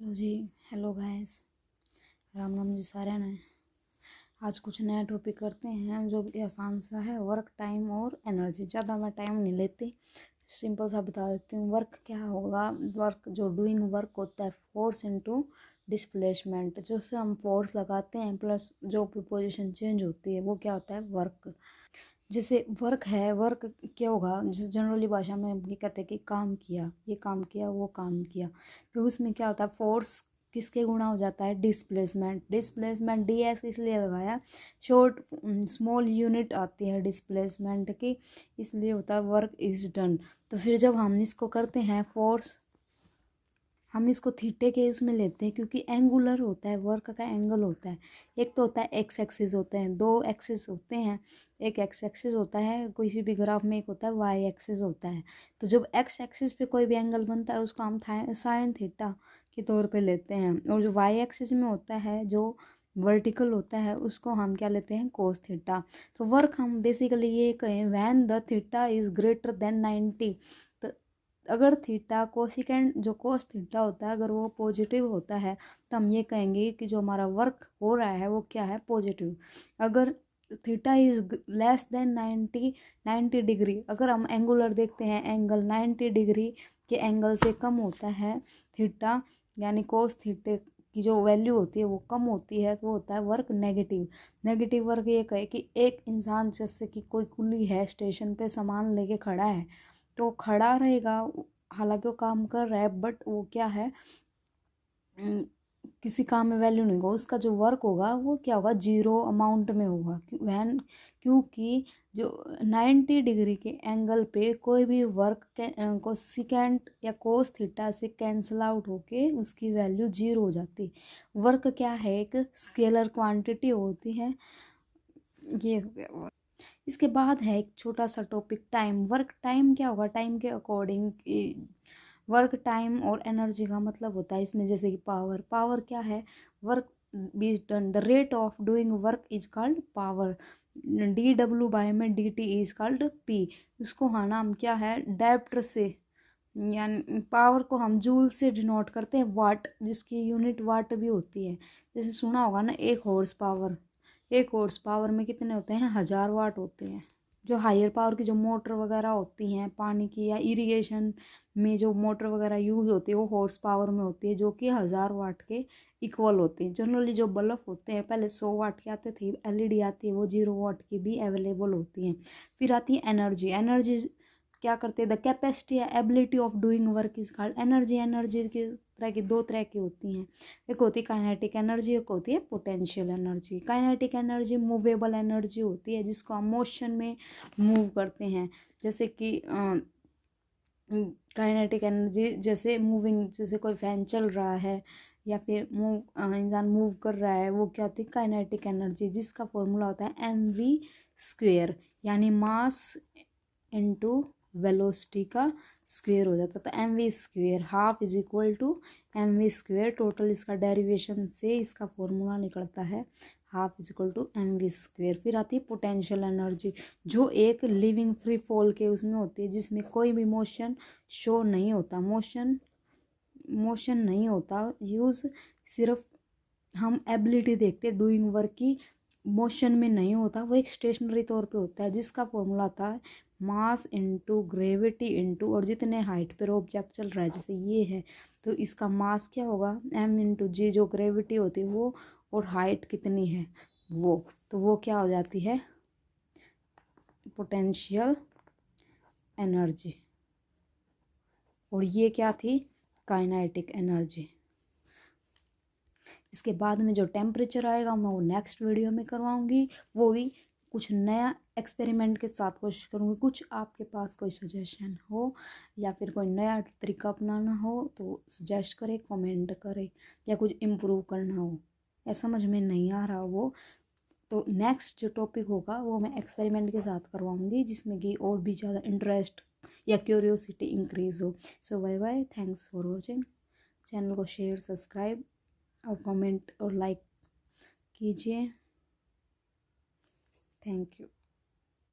Hello जी। Hello guys. Ram Ram जी सारे ने। आज कुछ नया टॉपिक करते हैं जो कि आसान सा है, वर्क टाइम और एनर्जी। ज़्यादा मैं टाइम नहीं लेती, सिंपल सा बता देती हूँ। वर्क क्या होगा? वर्क जो डूइंग वर्क होता है, फोर्स इनटू डिस्प्लेसमेंट, जो से हम फोर्स लगाते हैं प्लस जो प्रीपोजिशन चेंज होती है वो क्या होता है? वर्क। जैसे वर्क है, वर्क क्या होगा? जैसे जनरली भाषा में हम ये कहते हैं कि काम किया, ये काम किया, वो काम किया, तो उसमें क्या होता है? फोर्स किसके गुणा हो जाता है? डिस्प्लेसमेंट। डिस्प्लेसमेंट डी एस इसलिए लगाया, शॉर्ट स्मॉल यूनिट आती है डिस्प्लेसमेंट की, इसलिए होता है वर्क इज डन। तो फिर जब हम इसको करते हैं फोर्स, हम इसको थीटे के उसमें लेते हैं क्योंकि एंगुलर होता है, वर्क का एंगल होता है। एक तो होता है एक्स एक्सिस, होते हैं दो एक्सिस होते हैं। एक एक्स एक्सिस होता है किसी भी ग्राफ में, एक होता है वाई एक्सिस होता है। तो जब एक्स एक्सिस पे कोई भी एंगल बनता है उसको हम साइन थीटा के तौर पे लेते हैं, और जो वाई एक्सिस में होता है, जो वर्टिकल होता है, उसको हम क्या लेते हैं? Cos theta. तो वर्क हम बेसिकली ये कहें, when the theta is greater than 90। तो अगर थीटा कोसिकेंड, जो कोस थीटा होता है, अगर वो पॉजिटिव होता है तो हम ये कहेंगे कि जो हमारा वर्क हो रहा है वो क्या है? पॉजिटिव। अगर theta is less than 90 degree, अगर हम एंगुलर देखते हैं, एंगल 90 डिग्री के एंगल से कम होता है थीटा, यानी कोस थीटे की जो वैल्यू होती है वो कम होती है, तो वो होता है वर्क नेगेटिव। नेगेटिव वर्क ये कहे कि एक इंसान, जैसे कि कोई कुली है स्टेशन पे सामान लेके खड़ा है, तो खड़ा रहेगा, हालांकि वो काम कर रहा है, बट वो क्या है, किसी काम में वैल्यू नहीं होगा उसका। जो वर्क होगा वो क्या होगा? जीरो अमाउंट में होगा। वैन क्योंकि जो 90 डिग्री के एंगल पे कोई भी वर्क को सिकेंट या कोस थीटा से कैंसिल आउट होके उसकी वैल्यू जीरो हो जाती। वर्क क्या है? एक स्केलर क्वांटिटी होती है। ये हो गया। इसके बाद है एक छोटा सा टॉपिक, टाइम। वर्क टाइम क्या होगा? टाइम के अकॉर्डिंग वर्क टाइम और एनर्जी का मतलब होता है इसमें, जैसे कि पावर। पावर क्या है? वर्क बीज done, the rate of doing work is called power. D W by में D T is called P. उसको हाँ नाम क्या है? डेप्थ से, यानी पावर को हम जूल से डिनोट करते हैं, वाट, जिसकी यूनिट वाट भी होती है। जैसे सुना होगा ना, एक हॉर्स पावर, एक हॉर्स पावर में कितने होते हैं? 1000 वाट होते हैं। जो हायर पावर की जो मोटर वगैरह होती हैं पानी की, या इरिगेशन में जो मोटर वगैरह यूज होती है, वो हॉर्स पावर में होती है, जो कि 1000 वाट के इक्वल होती है। जनरली जो बल्ब होते हैं पहले 100 वाट के आते थे, एलईडी आती है वो 0 वाट की भी अवेलेबल होती हैं। फिर आती है एनर्जी। एनर्जी क्या करते हैं? द कैपेसिटी या ability of doing work is called energy. Energy की तरह की दो तरह की होती हैं, एक होती है काइनेटिक एनर्जी, एक होती है potential energy. Kinetic energy movable energy होती है, जिसको हम मोशन में मूव करते हैं। जैसे कि काइनेटिक एनर्जी, जैसे मूविंग, जैसे कोई फैन चल रहा है या फिर इंसान मूव कर रहा है, वो क्या होती है? काइनेटिक एनर्जी, जिसका फॉर्मूला होता है mv², यानी मास इनटू वेलोसिटी का स्क्वेयर हो जाता है। तो mv², half is equal to mv²। Total इसका डेरिवेशन से इसका फॉर्मूला निकलता है half is equal to mv²। फिर आती है पोटेंशियल एनर्जी, जो एक लिविंग फ्री फॉल के उसमें होती है, जिसमें कोई भी मोशन शो नहीं होता, मोशन नहीं होता यूज़, सिर्फ हम एबिलिटी देखते हैं डूइंग वर्क की, मोशन में नहीं होता, वो एक स्टेशनरी तौर पे होता है, जिसका फॉर्मूला था मास इनटू ग्रेविटी इनटू, और जितने हाइट पर ऑब्जेक्ट चल रहा है, जैसे ये है, तो इसका मास क्या होगा? m इंटू जी, जो ग्रेविटी होती है वो, और हाइट कितनी है वो, तो वो क्या हो जाती है? Potential energy. और ये क्या थी? Kinetic energy. इसके बाद में जो टेम्परेचर आएगा मैं वो नेक्स्ट वीडियो में करवाऊंगी, वो भी कुछ नया एक्सपेरिमेंट के साथ कोशिश करूँगी। कुछ आपके पास कोई सजेशन हो या फिर कोई नया तरीका अपनाना हो तो सजेस्ट करें, कमेंट करें, या कुछ इम्प्रूव करना हो या समझ में नहीं आ रहा वो, तो नेक्स्ट जो टॉपिक होगा वो मैं एक्सपेरिमेंट के साथ करवाऊँगी, जिसमें कि और भी ज़्यादा इंटरेस्ट या क्यूरियोसिटी इंक्रीज हो। So bye bye, thanks for watching. Channel को शेयर, सब्सक्राइब और कमेंट और लाइक कीजिए। Thank you.